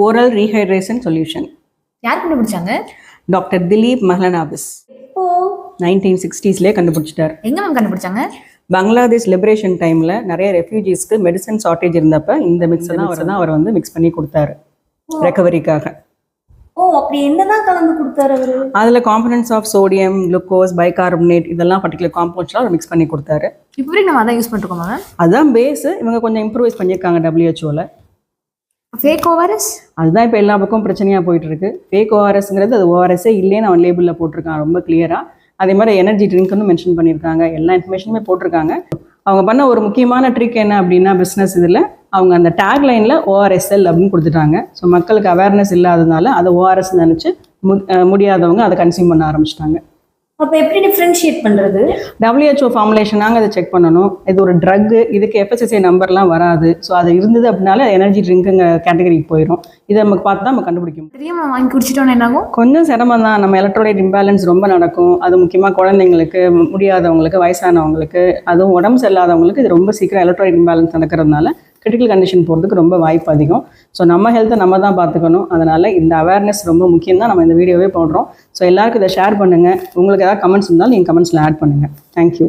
Oral rehydration solution. யார் கண்டுபிடிச்சாங்க? Doctor Dilip மஹ்லனாபிஸ். இப்போ 1960s கண்டுபிடிச்சிட்டார். எங்க மேம் கண்டுபிடிச்சாங்க? பங்களாதேஷ் லிபரேஷன் டைமில் நிறைய ரெஃப்யூஜிஸ்க்கு மெடிசன் ஷார்ட்டேஜ் இருந்தப்ப இந்த மிக்ஸை தான் அவர் வந்து மிக்ஸ் பண்ணி கொடுத்தாரு ரெக்கவரிக்காக. ஓ, அப்படி என்னதான் கலந்து கொடுத்தாரு அவரு? அதில் components of sodium, glucose, bicarbonate இதெல்லாம் பர்டிகுலர் காம்பவுண்ட்ஸ்லாம் அவர் மிக்ஸ் பண்ணி கொடுத்தாரு. இப்போ நம்ம அதான் யூஸ் பண்ணிருக்கோமா மேம்? அதுதான் பேஸ். இவங்க கொஞ்சம் இம்ப்ரூவைஸ் பண்ணியிருக்காங்க WHO. ஃபேக் ஓஆர்எஸ் அதுதான் இப்போ எல்லா பக்கம் பிரச்சனையாக போயிட்டு இருக்கு. ஃபேக் ஓஆர்எஸ்ங்கிறது அது ஓஆர்எஸ்ஸே இல்லைன்னு அவன் லேபிளில் போட்டிருக்கான் ரொம்ப கிளியராக. அதே மாதிரி எனர்ஜி ட்ரிங்க்னு மென்ஷன் பண்ணியிருக்காங்க. எல்லா இன்ஃபர்மேஷனுமே போட்டிருக்காங்க. அவங்க பண்ண ஒரு முக்கியமான ட்ரிக் என்ன அப்படின்னா, பிஸ்னஸ் இதில் அவங்க அந்த டேக்லைனில் ORSL அப்படின்னு கொடுத்துட்டாங்க. ஸோ மக்களுக்கு அவேர்னஸ் இல்லாததுனால அதை ORS நினச்சி முடியாதவங்க அதை கன்சியூம் பண்ண ஆரம்பிச்சிட்டாங்க. அப்போ எப்படி டிஃப்ரென்ஷியேட் பண்ணுறது? WHO ஃபார்முலேஷனாங்க அதை செக் பண்ணணும். இது ஒரு ட்ரக்கு, இதுக்கு FSSAI நம்பர்லாம் வராது. ஸோ அது இருந்தது அப்படின்னால எனர்ஜி ட்ரிங்க்குங்க கேட்டகரிக்கு போயிடும். இதை நமக்கு பார்த்து தான் நம்ம கண்டுபிடிக்கும். தெரியாம வாங்கி குடிச்சிட்டோன்னு என்னாகும்? கொஞ்சம் சிரமம் தான். நம்ம எலக்ட்ரோலைட் இம்பேலன்ஸ் ரொம்ப நடக்கும். அது முக்கியமாக குழந்தைங்களுக்கு, முடியாதவங்களுக்கு, வயசானவங்களுக்கு, அதுவும் உடம்பு சரியில்லாதவங்களுக்கு இது ரொம்ப சீக்கிரம் எலக்ட்ரோலைட் இம்பேலன்ஸ் நடக்கிறதுனால கிரிட்டிக்கல் கண்டிஷன் போகிறதுக்கு ரொம்ப வாய்ப்பு அதிகம். ஸோ நம்ம ஹெல்த்தை நம்ம தான் பார்த்துக்கணும். அதனால் இந்த அவேர்னஸ் ரொம்ப முக்கியம் தான் நம்ம இந்த வீடியோவே போடுறோம். ஸோ எல்லாருக்கும் இதை ஷேர் பண்ணுங்கள். உங்களுக்கு ஏதாவது கமெண்ட்ஸ் இருந்தாலும் நீங்கள் கமெண்ட்ஸில் ஆட் பண்ணுங்கள். தேங்க்யூ.